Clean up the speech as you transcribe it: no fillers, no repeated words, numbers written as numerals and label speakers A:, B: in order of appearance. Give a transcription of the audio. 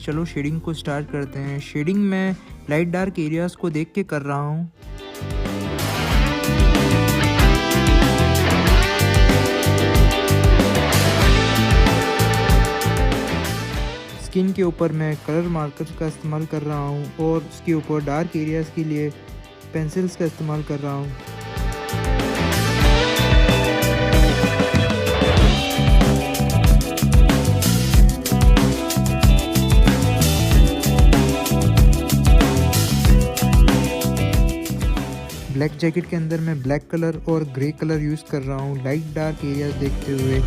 A: चलो शेडिंग को स्टार्ट करते हैं। शेडिंग में लाइट डार्क एरियाज़ को देख के कर रहा हूँ। स्किन के ऊपर मैं कलर मार्कर्स का इस्तेमाल कर रहा हूँ और उसके ऊपर डार्क एरियाज़ के लिए पेंसिल्स का इस्तेमाल कर रहा हूँ। ब्लैक जैकेट के अंदर मैं ब्लैक कलर और ग्रे कलर यूज़ कर रहा हूँ लाइट डार्क एरियाज देखते हुए।